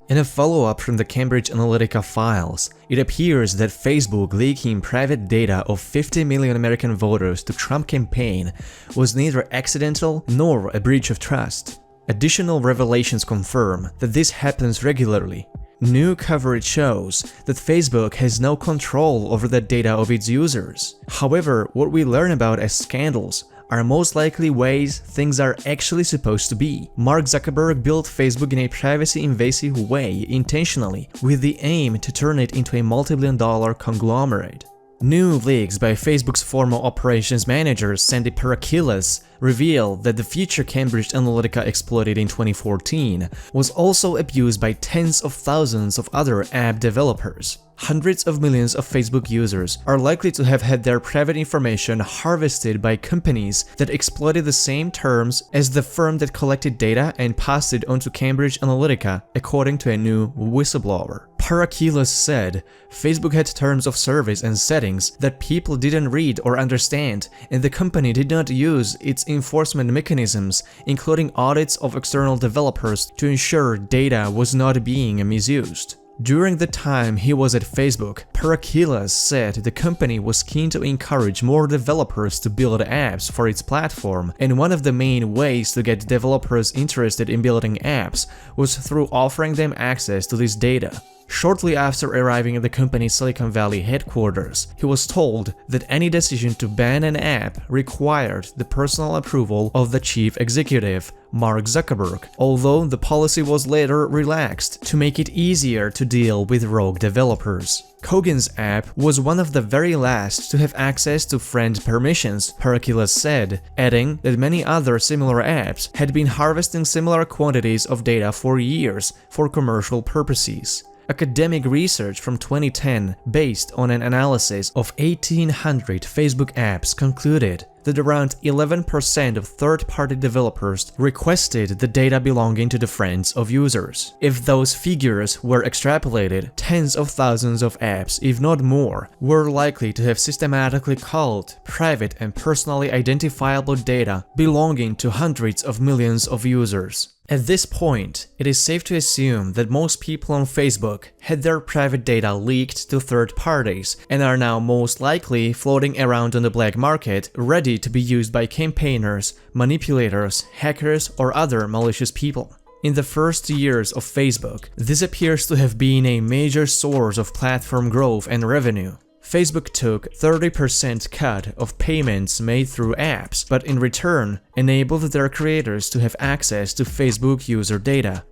In a follow-up from the Cambridge Analytica files, it appears that Facebook leaking private data of 50 million American voters to Trump campaign was neither accidental nor a breach of trust. Additional revelations confirm that this happens regularly. New coverage shows that Facebook has no control over the data of its users. However, what we learn about as scandals are most likely ways things are actually supposed to be. Mark Zuckerberg built Facebook in a privacy-invasive way intentionally, with the aim to turn it into a multi-billion-dollar conglomerate. New leaks by Facebook's former operations manager Sandy Parakilas reveal that the feature Cambridge Analytica exploited in 2014 was also abused by tens of thousands of other app developers. Hundreds of millions of Facebook users are likely to have had their private information harvested by companies that exploited the same terms as the firm that collected data and passed it on to Cambridge Analytica, according to a new whistleblower. Parakilas said Facebook had terms of service and settings that people didn't read or understand, and the company did not use its enforcement mechanisms, including audits of external developers, to ensure data was not being misused. During the time he was at Facebook, Parakilas said the company was keen to encourage more developers to build apps for its platform, and one of the main ways to get developers interested in building apps was through offering them access to this data. Shortly after arriving at the company's Silicon Valley headquarters, he was told that any decision to ban an app required the personal approval of the chief executive, Mark Zuckerberg, although the policy was later relaxed to make it easier to deal with rogue developers. Kogan's app was one of the very last to have access to friend permissions, Parakilas said, adding that many other similar apps had been harvesting similar quantities of data for years for commercial purposes. Academic research from 2010, based on an analysis of 1,800 Facebook apps, concluded that around 11% of third-party developers requested the data belonging to the friends of users. If those figures were extrapolated, tens of thousands of apps, if not more, were likely to have systematically culled private and personally identifiable data belonging to hundreds of millions of users. At this point, it is safe to assume that most people on Facebook had their private data leaked to third parties and are now most likely floating around on the black market, ready to be used by campaigners, manipulators, hackers, or other malicious people. In the first years of Facebook, this appears to have been a major source of platform growth and revenue. Facebook took 30% cut of payments made through apps, but in return enabled their creators to have access to Facebook user data.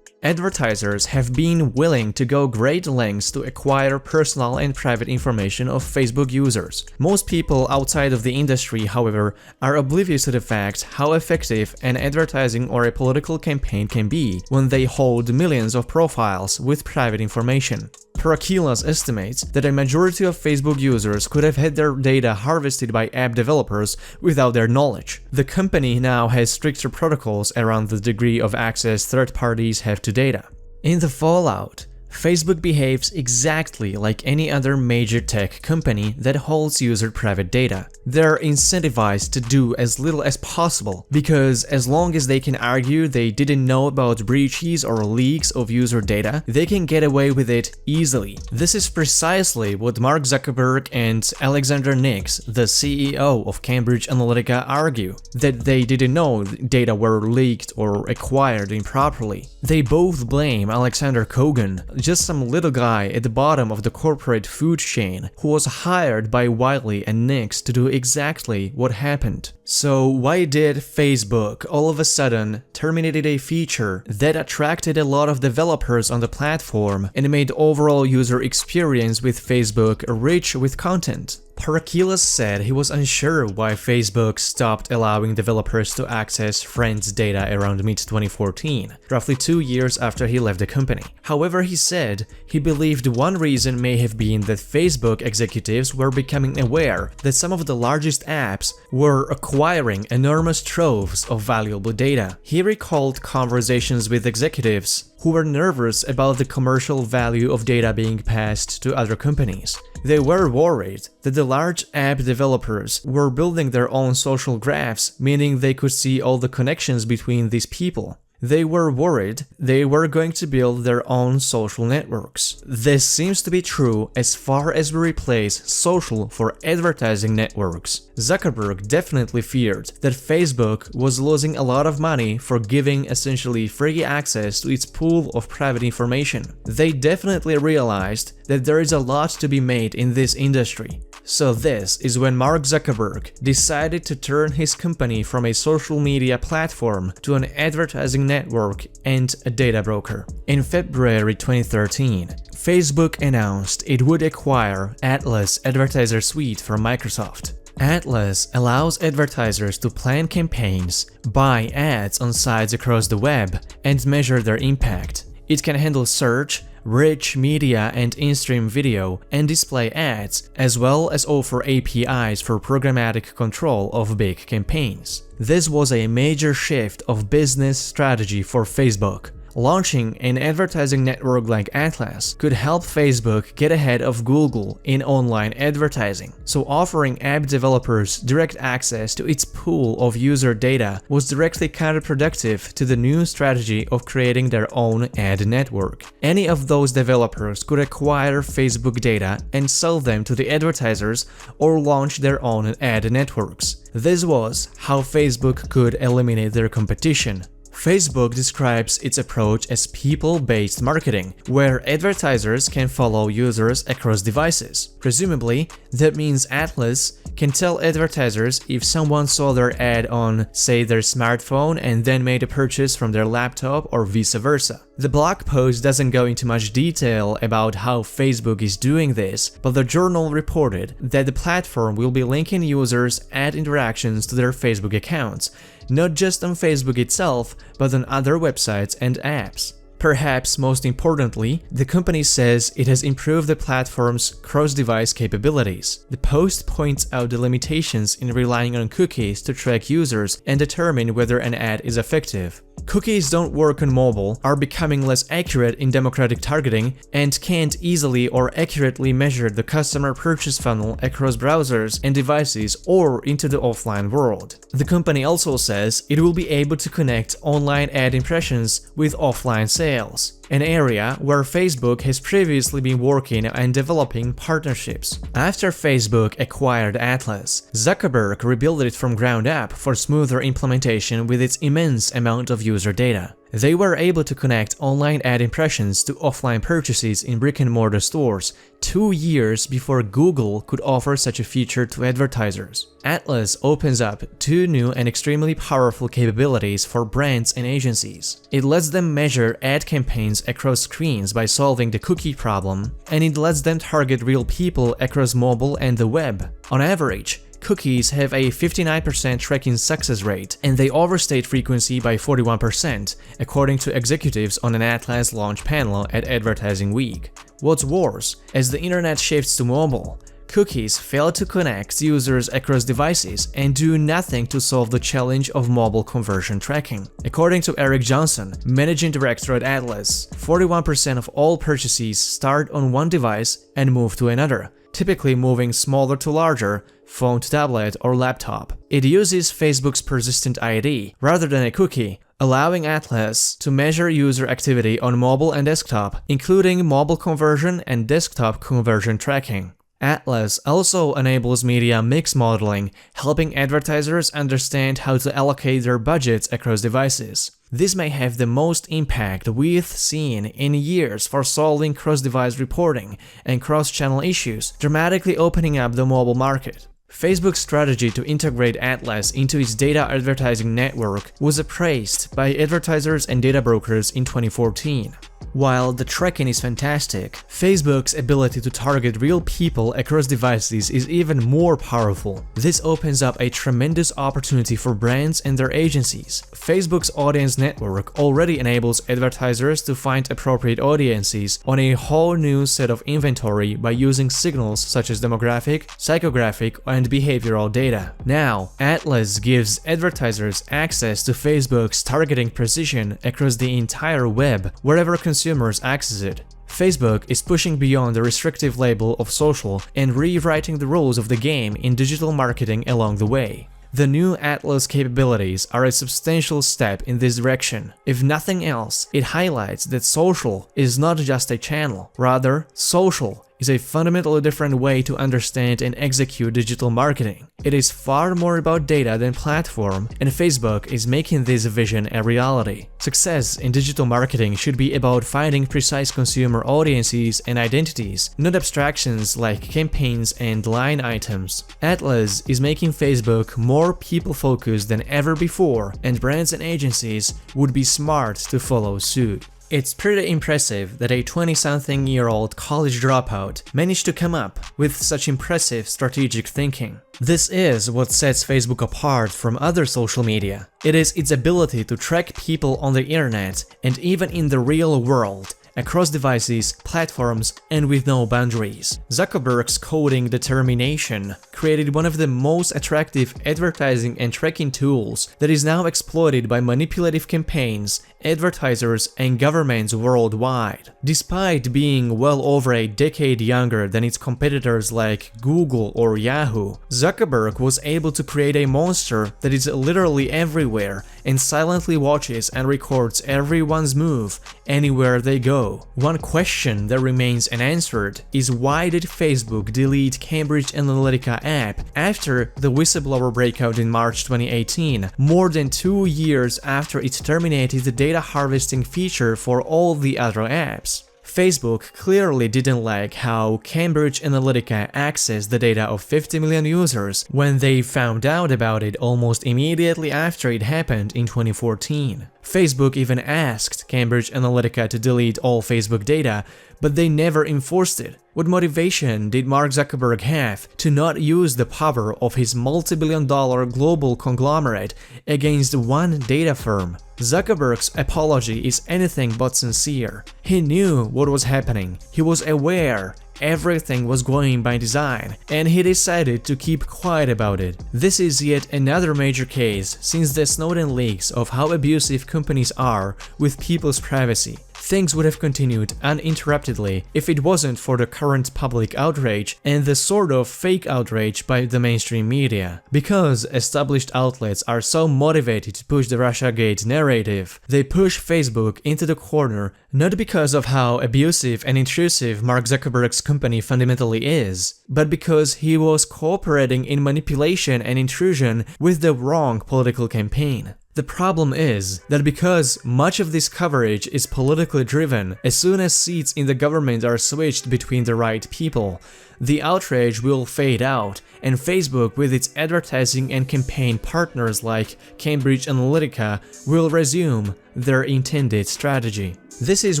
Advertisers have been willing to go great lengths to acquire personal and private information of Facebook users. Most people outside of the industry, however, are oblivious to the fact how effective an advertising or a political campaign can be when they hold millions of profiles with private information. Parakilas estimates that a majority of Facebook users could have had their data harvested by app developers without their knowledge. The company now has stricter protocols around the degree of access third parties have to data. In the fallout, Facebook behaves exactly like any other major tech company that holds user private data. They're incentivized to do as little as possible, because as long as they can argue they didn't know about breaches or leaks of user data, they can get away with it easily. This is precisely what Mark Zuckerberg and Alexander Nix, the CEO of Cambridge Analytica, argue, that they didn't know data were leaked or acquired improperly. They both blame Alexander Kogan, just some little guy at the bottom of the corporate food chain who was hired by Wiley and Nix to do exactly what happened. So why did Facebook all of a sudden terminated a feature that attracted a lot of developers on the platform and made overall user experience with Facebook rich with content? Parakilas said he was unsure why Facebook stopped allowing developers to access friends' data around mid-2014, roughly 2 years after he left the company. However, he said he believed one reason may have been that Facebook executives were becoming aware that some of the largest apps were acquiring enormous troves of valuable data. He recalled conversations with executives who were nervous about the commercial value of data being passed to other companies. They were worried that the large app developers were building their own social graphs, meaning they could see all the connections between these people. They were worried they were going to build their own social networks. This seems to be true as far as we replace social for advertising networks. Zuckerberg definitely feared that Facebook was losing a lot of money for giving essentially free access to its pool of private information. They definitely realized that there is a lot to be made in this industry. So this is when Mark Zuckerberg decided to turn his company from a social media platform to an advertising network and a data broker. In February 2013, Facebook announced it would acquire Atlas Advertiser Suite from Microsoft. Atlas allows advertisers to plan campaigns, buy ads on sites across the web, and measure their impact. It can handle search, rich media and in-stream video, and display ads, as well as offer APIs for programmatic control of big campaigns. This was a major shift of business strategy for Facebook. Launching an advertising network like Atlas could help Facebook get ahead of Google in online advertising, so offering app developers direct access to its pool of user data was directly counterproductive to the new strategy of creating their own ad network. Any of those developers could acquire Facebook data and sell them to the advertisers or launch their own ad networks. This was how Facebook could eliminate their competition. Facebook describes its approach as people-based marketing, where advertisers can follow users across devices. Presumably, that means Atlas can tell advertisers if someone saw their ad on, say, their smartphone and then made a purchase from their laptop or vice versa. The blog post doesn't go into much detail about how Facebook is doing this, but the journal reported that the platform will be linking users' ad interactions to their Facebook accounts, not just on Facebook itself, but on other websites and apps. Perhaps most importantly, the company says it has improved the platform's cross-device capabilities. The post points out the limitations in relying on cookies to track users and determine whether an ad is effective. Cookies don't work on mobile, are becoming less accurate in demographic targeting, and can't easily or accurately measure the customer purchase funnel across browsers and devices or into the offline world. The company also says it will be able to connect online ad impressions with offline sales, an area where Facebook has previously been working and developing partnerships. After Facebook acquired Atlas, Zuckerberg rebuilt it from ground up for smoother implementation with its immense amount of user data. They were able to connect online ad impressions to offline purchases in brick-and-mortar stores 2 years before Google could offer such a feature to advertisers. Atlas opens up 2 new and extremely powerful capabilities for brands and agencies. It lets them measure ad campaigns across screens by solving the cookie problem, and it lets them target real people across mobile and the web. On average, cookies have a 59% tracking success rate, and they overstate frequency by 41%, according to executives on an Atlas launch panel at Advertising Week. What's worse, as the internet shifts to mobile, cookies fail to connect users across devices and do nothing to solve the challenge of mobile conversion tracking. According to Eric Johnson, managing director at Atlas, 41% of all purchases start on one device and move to another, typically moving smaller to larger, phone to tablet or laptop. It uses Facebook's persistent ID rather than a cookie, allowing Atlas to measure user activity on mobile and desktop, including mobile conversion and desktop conversion tracking. Atlas also enables media mix modeling, helping advertisers understand how to allocate their budgets across devices. This may have the most impact we've seen in years for solving cross-device reporting and cross-channel issues, dramatically opening up the mobile market. Facebook's strategy to integrate Atlas into its data advertising network was appraised by advertisers and data brokers in 2014. While the tracking is fantastic, Facebook's ability to target real people across devices is even more powerful. This opens up a tremendous opportunity for brands and their agencies. Facebook's audience network already enables advertisers to find appropriate audiences on a whole new set of inventory by using signals such as demographic, psychographic, and behavioral data. Now, Atlas gives advertisers access to Facebook's targeting precision across the entire web, wherever consumers access it. Facebook is pushing beyond the restrictive label of social and rewriting the rules of the game in digital marketing along the way. The new Atlas capabilities are a substantial step in this direction. If nothing else, it highlights that social is not just a channel, rather, social is a fundamentally different way to understand and execute digital marketing. It is far more about data than platform, and Facebook is making this vision a reality. Success in digital marketing should be about finding precise consumer audiences and identities, not abstractions like campaigns and line items. Atlas is making Facebook more people-focused than ever before, and brands and agencies would be smart to follow suit. It's pretty impressive that a 20-something-year-old college dropout managed to come up with such impressive strategic thinking. This is what sets Facebook apart from other social media. It is its ability to track people on the internet and even in the real world, across devices, platforms, and with no boundaries. Zuckerberg's coding determination created one of the most attractive advertising and tracking tools that is now exploited by manipulative campaigns, advertisers, and governments worldwide. Despite being well over a decade younger than its competitors like Google or Yahoo, Zuckerberg was able to create a monster that is literally everywhere and silently watches and records everyone's move anywhere they go. One question that remains unanswered is why did Facebook delete Cambridge Analytica app after the whistleblower breakout in March 2018, more than 2 years after it terminated the data harvesting feature for all the other apps? Facebook clearly didn't like how Cambridge Analytica accessed the data of 50 million users when they found out about it almost immediately after it happened in 2014. Facebook even asked Cambridge Analytica to delete all Facebook data, but they never enforced it. What motivation did Mark Zuckerberg have to not use the power of his multi-billion-dollar global conglomerate against one data firm? Zuckerberg's apology is anything but sincere. He knew what was happening, he was aware everything was going by design, and he decided to keep quiet about it. This is yet another major case since the Snowden leaks of how abusive companies are with people's privacy. Things would have continued uninterruptedly if it wasn't for the current public outrage and the sort of fake outrage by the mainstream media. Because established outlets are so motivated to push the Russiagate narrative, they push Facebook into the corner not because of how abusive and intrusive Mark Zuckerberg's company fundamentally is, but because he was cooperating in manipulation and intrusion with the wrong political campaign. The problem is that because much of this coverage is politically driven, as soon as seats in the government are switched between the right people, the outrage will fade out, and Facebook with its advertising and campaign partners like Cambridge Analytica will resume their intended strategy. This is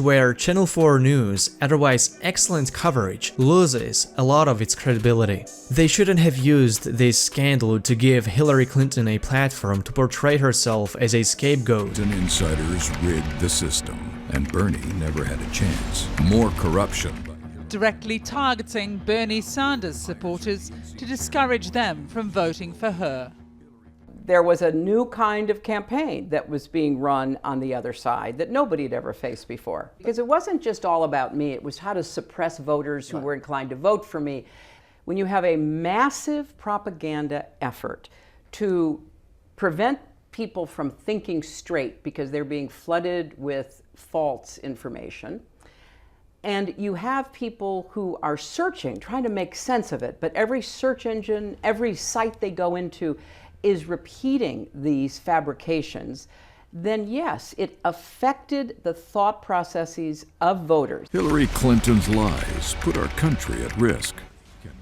where Channel 4 News' otherwise excellent coverage loses a lot of its credibility. They shouldn't have used this scandal to give Hillary Clinton a platform to portray herself as a scapegoat. And insiders rigged the system, and Bernie never had a chance. More corruption. Directly targeting Bernie Sanders supporters to discourage them from voting for her. There was a new kind of campaign that was being run on the other side that nobody had ever faced before. Because it wasn't just all about me, it was how to suppress voters who were inclined to vote for me. When you have a massive propaganda effort to prevent people from thinking straight because they're being flooded with false information, and you have people who are searching, trying to make sense of it, but every search engine, every site they go into is repeating these fabrications, then yes, it affected the thought processes of voters. Hillary Clinton's lies put our country at risk.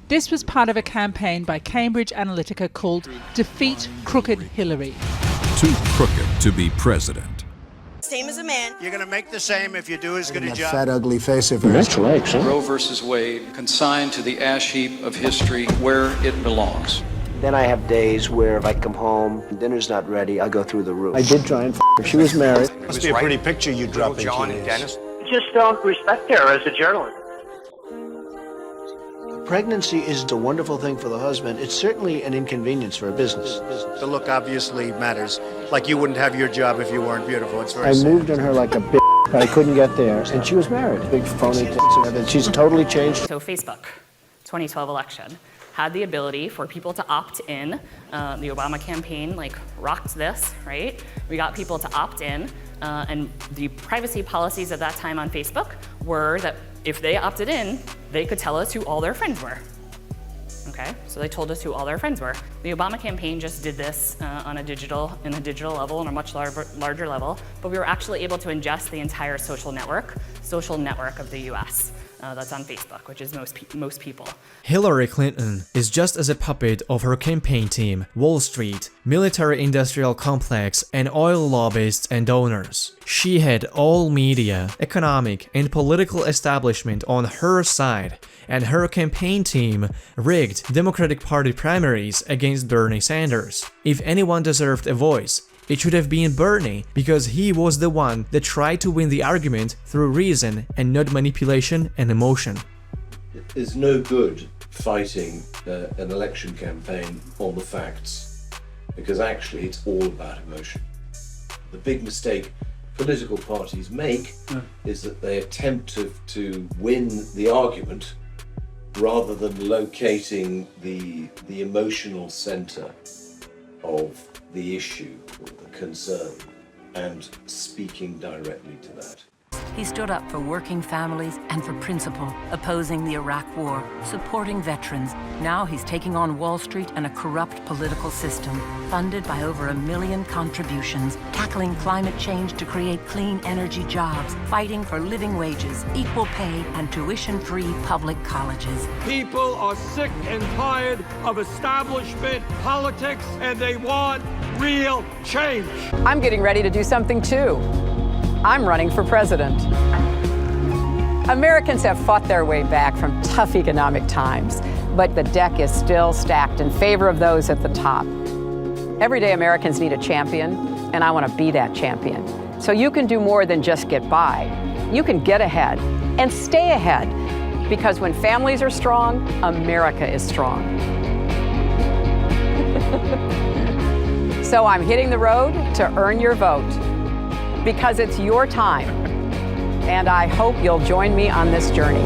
This was part of a campaign by Cambridge Analytica called Defeat Crooked Hillary. Too crooked to be president. Same as a man. You're going to make the same if you do as good a job. Fat, ugly face of yours. Roe versus Wade, consigned to the ash heap of history where it belongs. Then I have days where if I come home, dinner's not ready, I go through the roof. I did try and her. She was married. Must be a pretty picture you drop into this. Just don't respect her as a journalist. Pregnancy is a wonderful thing for the husband. It's certainly an inconvenience for a business. The look obviously matters. Like you wouldn't have your job if you weren't beautiful. It's very I sad. moved on her like a bitch, but I couldn't get there. And she was married. Big phony tits and everything. She's totally changed. So Facebook, 2012 election. had the ability for people to opt in. The Obama campaign rocked this, right? We got people to opt in, and the privacy policies at that time on Facebook were that if they opted in, they could tell us who all their friends were. Okay, so they told us who all their friends were. The Obama campaign just did this in a digital level, on a much larger level, but we were actually able to ingest the entire social network of the US. That's on Facebook, which is most people. Hillary Clinton is just as a puppet of her campaign team, Wall Street, military-industrial complex, and oil lobbyists and donors. She had all media, economic, and political establishment on her side, and her campaign team rigged Democratic Party primaries against Bernie Sanders. If anyone deserved a voice, it should have been Bernie, because he was the one that tried to win the argument through reason and not manipulation and emotion. It's no good fighting an election campaign on the facts, because actually it's all about emotion. The big mistake political parties make is that they attempt to win the argument rather than locating the emotional center of the issue or the concern and speaking directly to that. He stood up for working families and for principle, opposing the Iraq War, supporting veterans. Now he's taking on Wall Street and a corrupt political system, funded by over 1 million contributions, tackling climate change to create clean energy jobs, fighting for living wages, equal pay, and tuition-free public colleges. People are sick and tired of establishment politics, and they want real change. I'm getting ready to do something too. I'm running for president. Americans have fought their way back from tough economic times, but the deck is still stacked in favor of those at the top. Everyday Americans need a champion, and I want to be that champion. So you can do more than just get by. You can get ahead and stay ahead, because when families are strong, America is strong. So I'm hitting the road to earn your vote, because it's your time, and I hope you'll join me on this journey.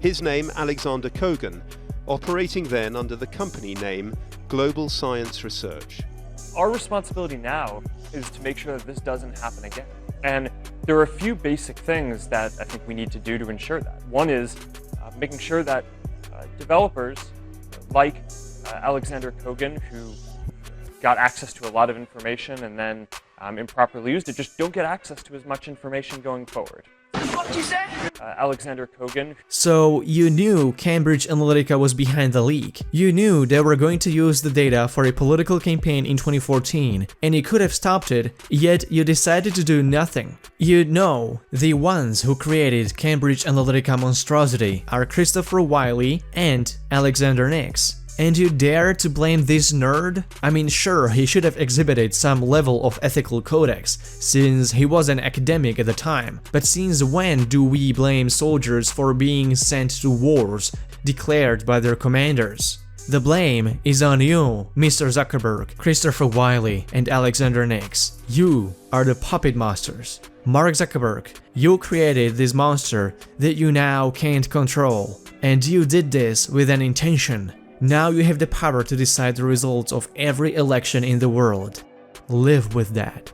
His name, Alexander Kogan, operating then under the company name Global Science Research. Our responsibility now is to make sure that this doesn't happen again. And there are a few basic things that I think we need to do to ensure that. One is making sure that developers like Alexander Kogan, who got access to a lot of information and then improperly used it, just don't get access to as much information going forward. What did you say? Alexander Kogan. So you knew Cambridge Analytica was behind the leak. You knew they were going to use the data for a political campaign in 2014, and you could have stopped it, yet you decided to do nothing. You know the ones who created Cambridge Analytica monstrosity are Christopher Wiley and Alexander Nix. And you dare to blame this nerd? I mean, sure, he should have exhibited some level of ethical codex, since he was an academic at the time. But since when do we blame soldiers for being sent to wars declared by their commanders? The blame is on you, Mr. Zuckerberg, Christopher Wiley, and Alexander Nix. You are the puppet masters. Mark Zuckerberg, you created this monster that you now can't control. And you did this with an intention. Now you have the power to decide the results of every election in the world. Live with that.